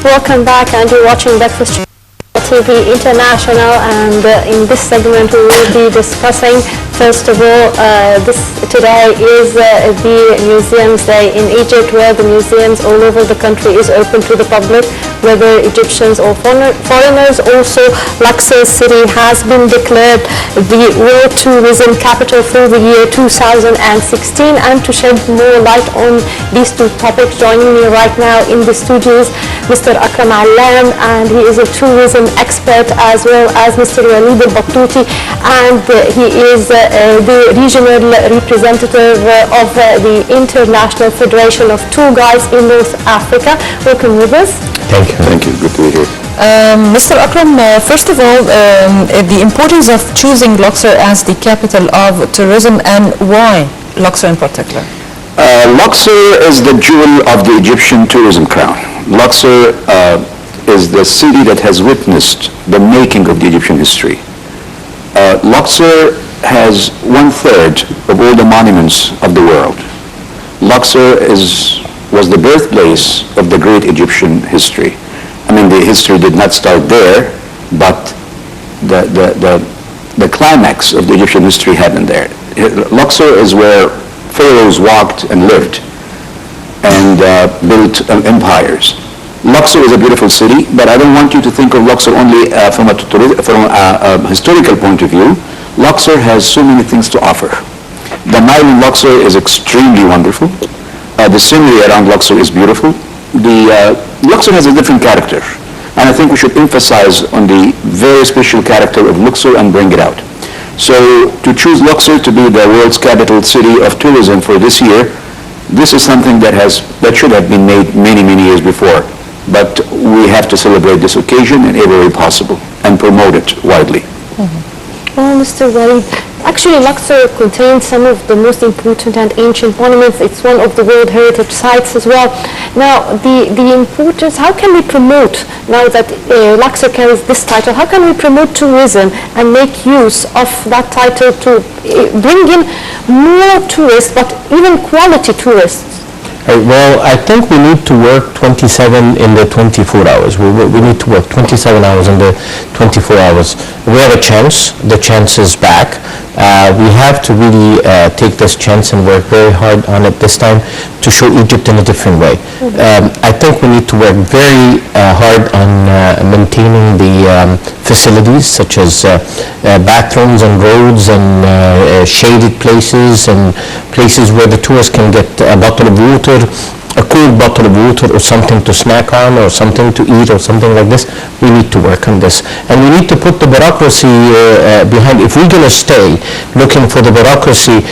Welcome back, and you're watching Batouty TV International, and in this segment we will be discussing, first of all, today is the Museums Day in Egypt, where the museums all over the country is open to the public, whether Egyptians or foreigners. Also, Luxor City has been declared the World Tourism Capital for the year 2016, and to shed more light on these two topics, joining me right now in the studios, Mr. Akram Allam, and he is a tourism expert, as well as Mr. Waleed Batouty, and he is the regional representative of the International Federation of Tour Guides in North Africa. Welcome with us. Thank you. Thank you. Good to be here. Mr. Akram, first of all, the importance of choosing Luxor as the capital of tourism, and why Luxor in particular? Luxor is the jewel of the Egyptian tourism crown. Luxor is the city that has witnessed the making of the Egyptian history. Luxor has 1/3 of all the monuments of the world. Luxor was the birthplace of the great Egyptian history. I mean, the history did not start there, but the climax of the Egyptian history happened there. Luxor is where pharaohs walked and lived and built empires. Luxor is a beautiful city, but I don't want you to think of Luxor only from a historical point of view. Luxor has so many things to offer. The Nile in Luxor is extremely wonderful. The scenery around Luxor is beautiful. Luxor has a different character, and I think we should emphasize on the very special character of Luxor and bring it out. So to choose Luxor to be the world's capital city of tourism for this year, this is something that should have been made many years before. But we have to celebrate this occasion in every way possible and promote it widely. Mm-hmm. Well, Mr. Waleed, actually Luxor contains some of the most important and ancient monuments. It's one of the World Heritage Sites as well. Now, the importance, how can we promote, now that Luxor carries this title, how can we promote tourism and make use of that title to bring in more tourists, but even quality tourists? Well, I think we need to work 27 in the 24 hours. We need to work 27 hours in the 24 hours. We have a chance. The chance is back. We have to really take this chance and work very hard on it this time to show Egypt in a different way. I think we need to work very hard on maintaining the facilities, such as bathrooms and roads and shaded places and places where the tourists can get a bottle of water, a cool bottle of water, or something to snack on, or something to eat, or something like this. We need to work on this, and we need to put the bureaucracy behind. If we're going to stay looking for the bureaucracy,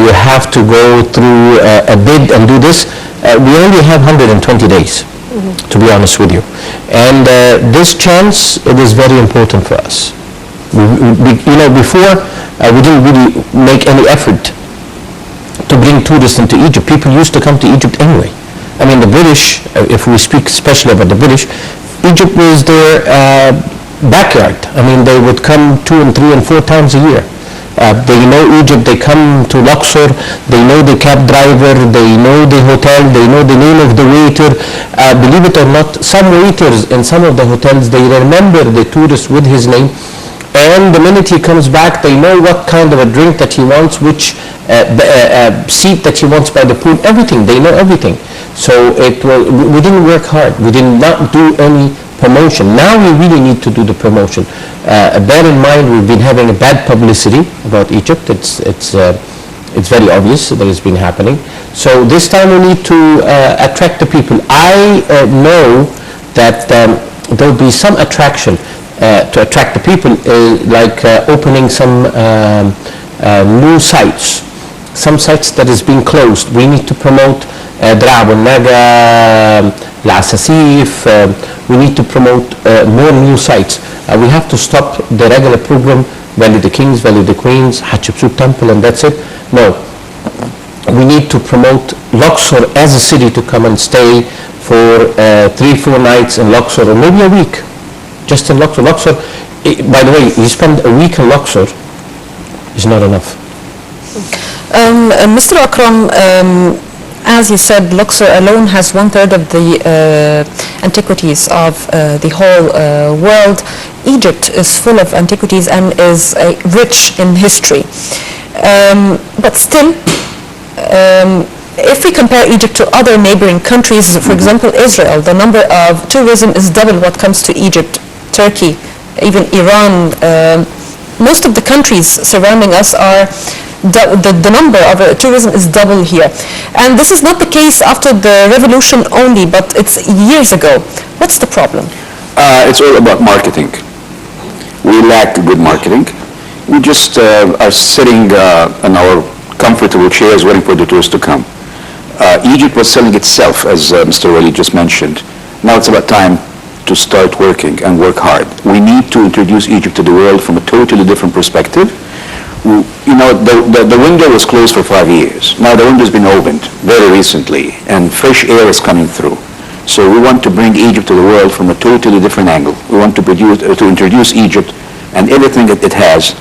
you have to go through a bid and do this. We only have 120 days, to be honest with you, and this chance, it is very important for us. Before we didn't really make any effort to bring tourists into Egypt. People used to come to Egypt anyway. I mean, the British, if we speak especially about the British, Egypt was their backyard. I mean, they would come 2 and 3 and 4 times a year. They know Egypt, they come to Luxor, they know the cab driver, they know the hotel, they know the name of the waiter. Believe it or not, some waiters in some of the hotels, they remember the tourist with his name, and the minute he comes back, they know what kind of a drink that he wants, which seat that he wants by the pool, everything. They know everything. So we didn't work hard. We did not do any promotion. Now we really need to do the promotion. Bear in mind, we've been having a bad publicity about Egypt. It's very obvious that it's been happening. So this time we need to attract the people. I know that there will be some attraction to attract the people, like opening some new sites, some sites that is being closed. We need to promote Drab al-Naga, Al-Asasif. We need to promote more new sites. We have to stop the regular program, Valley of the Kings, Valley of the Queens, Hatshepsut Temple, and that's it. No, we need to promote Luxor as a city, to come and stay for 3-4 nights in Luxor, or maybe a week, just in Luxor. Luxor, by the way, you spend a week in Luxor, is not enough. Mr. Akram, as you said, Luxor alone has 1/3 of the antiquities of the whole world. Egypt is full of antiquities and is rich in history. But still, if we compare Egypt to other neighboring countries, for example, Israel, the number of tourism is double what comes to Egypt, Turkey, even Iran. Most of the countries surrounding us are the number of tourism is double here. And this is not the case after the revolution only, but it's years ago. What's the problem? It's all about marketing. We lack good marketing. We just are sitting in our comfortable chairs waiting for the tourists to come. Egypt was selling itself, as Mr. Waleed just mentioned. Now it's about time to start working and work hard. We need to introduce Egypt to the world from a totally different perspective. You know, the window was closed for 5 years. Now the window's been opened very recently, and fresh air is coming through. So we want to bring Egypt to the world from a totally different angle. We want to introduce Egypt and everything that it has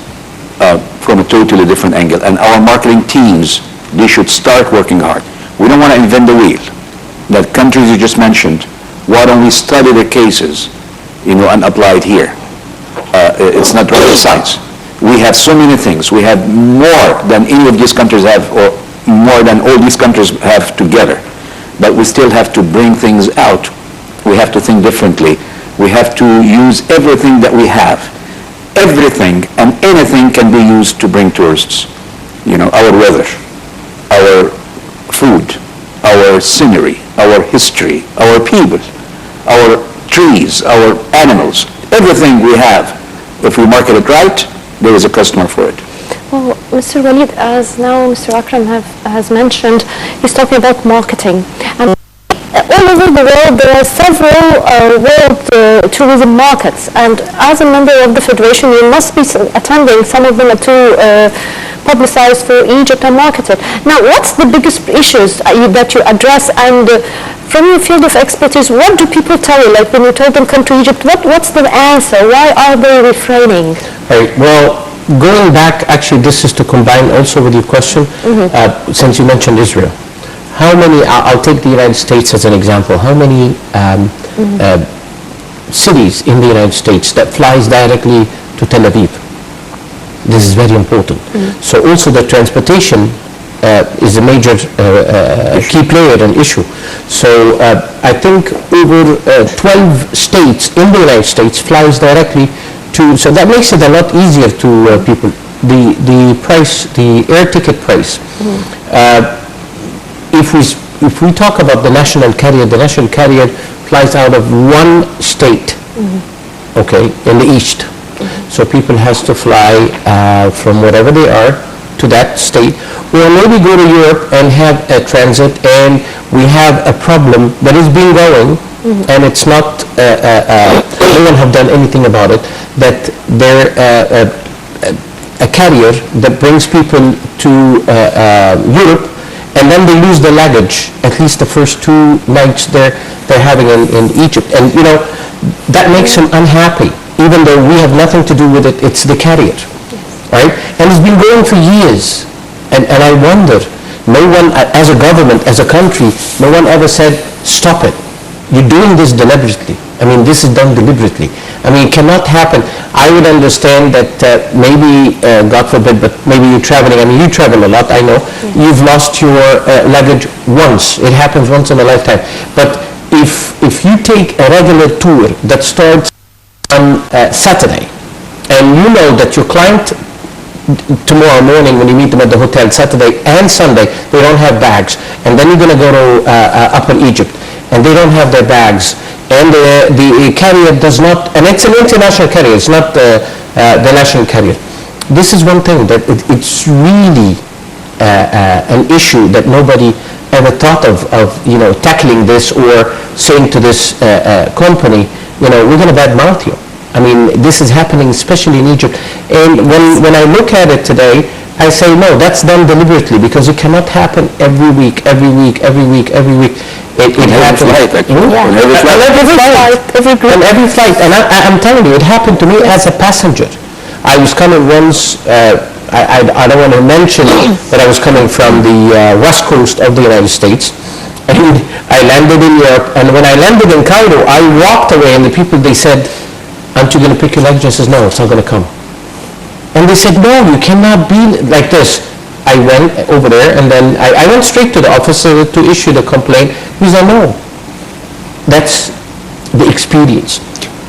from a totally different angle. And our marketing teams, they should start working hard. We don't want to invent the wheel. That countries you just mentioned, why don't we study their cases, you know, and apply it here? It's not rocket science. We have so many things. We have more than any of these countries have, or more than all these countries have together. But we still have to bring things out. We have to think differently. We have to use everything that we have. Everything and anything can be used to bring tourists. You know, our weather, our food, our scenery, our history, our people, our trees, our animals, everything we have. If we market it right, there is a customer for it. Well, Mr. Waleed, as now Mr. Akram has mentioned, he's talking about marketing. And all over the world, there are several world tourism markets. And as a member of the Federation, you must be attending. Some of them are too publicized for Egypt and marketed. Now, what's the biggest issues that you address? And from your field of expertise, what do people tell you? Like when you tell them come to Egypt, what's the answer? Why are they refraining? Right. Well, going back, actually, this is to combine also with your question, since you mentioned Israel. How many, I'll take the United States as an example, how many cities in the United States that flies directly to Tel Aviv? This is very important. So also the transportation is a major key player and issue. So I think over 12 states in the United States flies directly to, so that makes it a lot easier to people. The price, the air ticket price. If we talk about the national carrier flies out of one state, okay, in the east. So people has to fly from wherever they are to that state, or maybe go to Europe and have a transit, and we have a problem that is being going, and it's not, no one have done anything about it, that there a carrier that brings people to Europe, and then they lose the luggage, at least the first 2 nights they're having in Egypt. And, you know, that makes them unhappy. Even though we have nothing to do with it, it's the carrier, right? And it's been going for years. And I wonder, no one, as a government, as a country, no one ever said, stop it. You're doing this deliberately. I mean, this is done deliberately. I mean, it cannot happen. I would understand that maybe, God forbid, but maybe you're traveling. I mean, you travel a lot, I know. You've lost your luggage once. It happens once in a lifetime. But if you take a regular tour that starts on Saturday, and you know that your client tomorrow morning when you meet them at the hotel, Saturday and Sunday, they don't have bags, and then you're going to go to Upper Egypt, and they don't have their bags, and the carrier does not, and it's an international carrier, it's not the national carrier. This is one thing that it's really an issue that nobody ever thought of you know, tackling this or saying to this company, you know, we're going to badmouth you. I mean, this is happening especially in Egypt. And when I look at it today, I say, no, that's done deliberately, because it cannot happen every week. It happens. On every flight. And I'm telling you, it happened to me as a passenger. I was coming once, I don't want to mention that I was coming from the west coast of the United States, And I landed in Europe, and when I landed in Cairo, I walked away, and the people, they said, aren't you going to pick your luggage? I said, no, it's not going to come. And they said, no, you cannot be like this. I went over there, and then I went straight to the officer to issue the complaint. He said, no, that's the experience.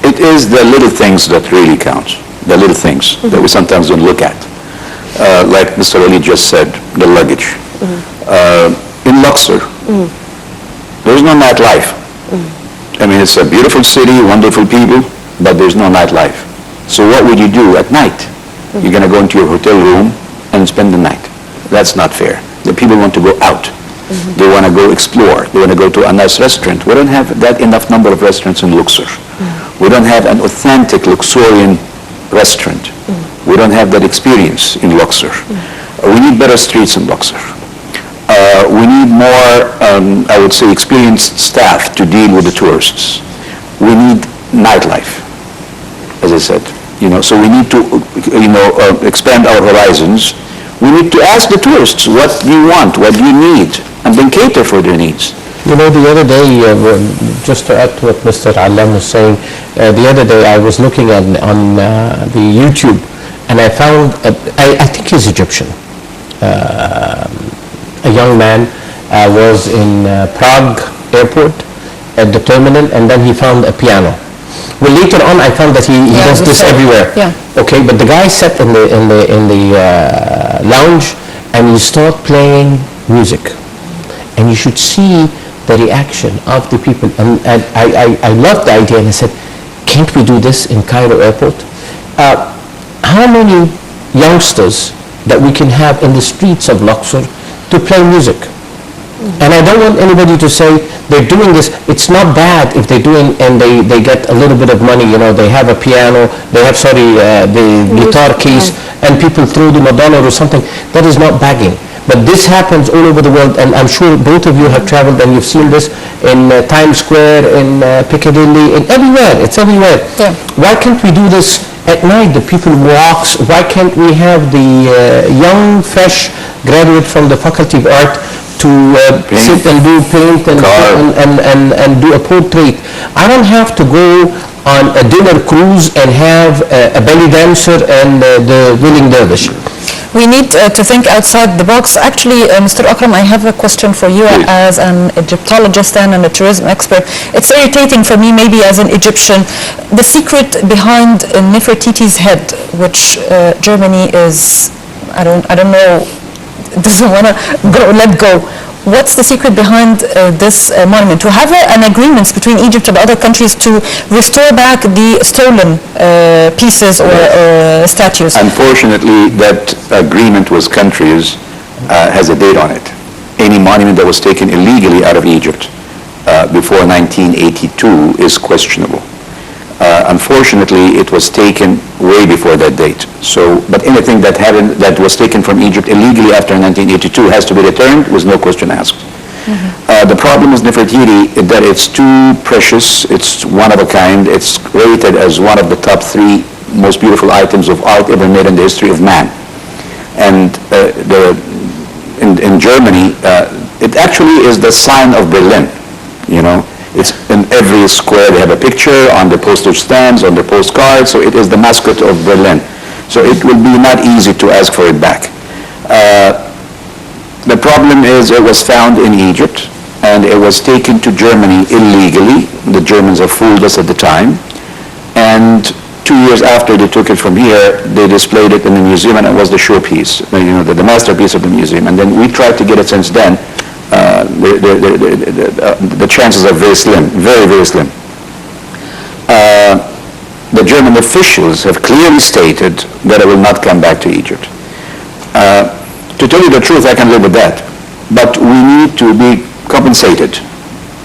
It is the little things that really count, the little things that we sometimes don't look at. Like Mr. Waleed just said, the luggage. In Luxor, there's no nightlife. I mean, it's a beautiful city, wonderful people, but there's no nightlife. So what would you do at night? You're going to go into your hotel room and spend the night. That's not fair. The people want to go out. They want to go explore. They want to go to a nice restaurant. We don't have that enough number of restaurants in Luxor. We don't have an authentic Luxorian restaurant. We don't have that experience in Luxor. We need better streets in Luxor. We need more, I would say, experienced staff to deal with the tourists. We need nightlife, as I said. So we need to, expand our horizons. We need to ask the tourists, what do you want, what do you need, and then cater for their needs. The other day, just to add to what Mr. Allam was saying, the other day I was looking on the YouTube, and I found, I think he's Egyptian, a young man was in Prague airport at the terminal, and then he found a piano. Well, later on I found that he does this everywhere. Yeah. Okay, but the guy sat in the lounge, and he started playing music, and you should see the reaction of the people. And I loved the idea, and I said, can't we do this in Cairo airport? How many youngsters that we can have in the streets of Luxor to play music? And I don't want anybody to say they're doing this. It's not bad if they're doing, and they get a little bit of money. They have a piano, they have, the guitar case, and people throw them $1 or something. That is not begging. But this happens all over the world, and I'm sure both of you have traveled and you've seen this in Times Square, in Piccadilly, in everywhere. It's everywhere. Yeah. Why can't we do this at night? The people walks. Why can't we have the young, fresh graduate from the Faculty of Art to sit and do paint and do a portrait? I don't have to go on a dinner cruise and have a belly dancer and the willing dervish. We need to think outside the box. Actually, Mr. Akram, I have a question for you as an Egyptologist and a tourism expert. It's irritating for me, maybe as an Egyptian, the secret behind Nefertiti's head, which Germany is, I don't know, doesn't want to let go. What's the secret behind this monument? To have an agreement between Egypt and other countries to restore back the stolen pieces or statues? Unfortunately, that agreement with countries has a date on it. Any monument that was taken illegally out of Egypt before 1982 is questionable. Unfortunately, it was taken way before that date. But anything that was taken from Egypt illegally after 1982 has to be returned with no question asked. The problem with Nefertiti is that it's too precious, it's one of a kind, it's rated as one of the top 3 most beautiful items of art ever made in the history of man. And in Germany, it actually is the sign of Berlin, It's in every square. They have a picture on the postage stamps, on the postcards, so it is the mascot of Berlin. So it will be not easy to ask for it back. The problem is it was found in Egypt, and it was taken to Germany illegally. The Germans have fooled us at the time. And 2 years after they took it from here, they displayed it in the museum, and it was the showpiece, the masterpiece of the museum. And then we tried to get it since then. The chances are very slim, very, very slim. The German officials have clearly stated that it will not come back to Egypt. To tell you the truth, I can live with that. But we need to be compensated.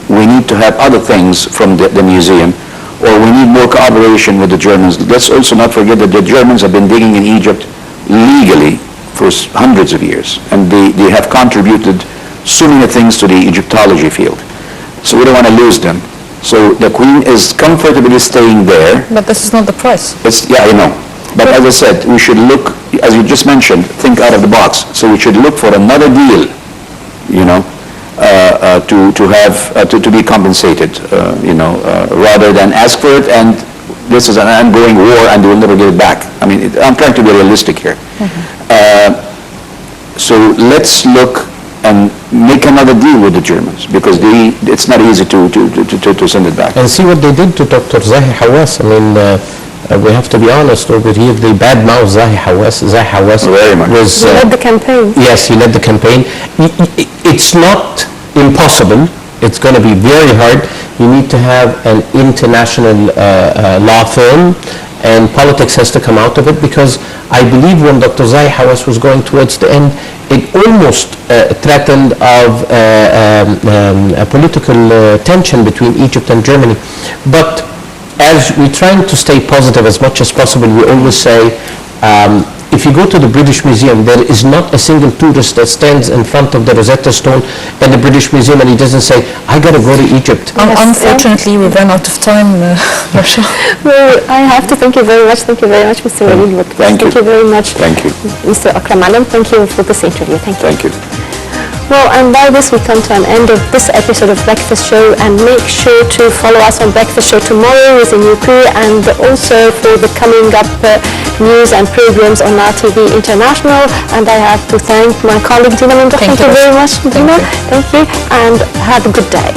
We need to have other things from the museum, or we need more cooperation with the Germans. Let's also not forget that the Germans have been digging in Egypt legally for hundreds of years, and they have contributed so many things to the Egyptology field. So we don't want to lose them. So the Queen is comfortably staying there. But this is not the price. Yeah, I know. But as I said, we should look, as you just mentioned, think out of the box. So we should look for another deal, to be compensated, rather than ask for it, and this is an ongoing war and they will never get it back. I mean, I'm trying to be realistic here. So let's look and make another deal with the Germans, because it's not easy to send it back. And see what they did to Dr. Zahi Hawass. I mean, we have to be honest over here. They badmouthed Zahi Hawass. Zahi Hawass Very much. was... He led the campaign. Yes, he led the campaign. It's not impossible. It's going to be very hard. You need to have an international law firm, and politics has to come out of it, because I believe when Dr. Zahi Hawass was going towards the end, it almost threatened of a political tension between Egypt and Germany. But as we're trying to stay positive as much as possible, we always say, if you go to the British Museum, there is not a single tourist that stands in front of the Rosetta Stone in the British Museum and he doesn't say, I got to go to Egypt. Unfortunately, we've run out of time, Rasha. Well, I have to thank you very much. Thank you very much, Mr. Waleed. Thank you. Thank you very much. Thank you. Mr. Akram Allam, thank you for this interview. Thank you. Thank you. Well, and by this we come to an end of this episode of Breakfast Show, and make sure to follow us on Breakfast Show tomorrow with a new crew, and also for the coming up news and programs on Nile TV International. And I have to thank my colleague Dina Mendel. Thank you very much, Dina. Thank you, and have a good day.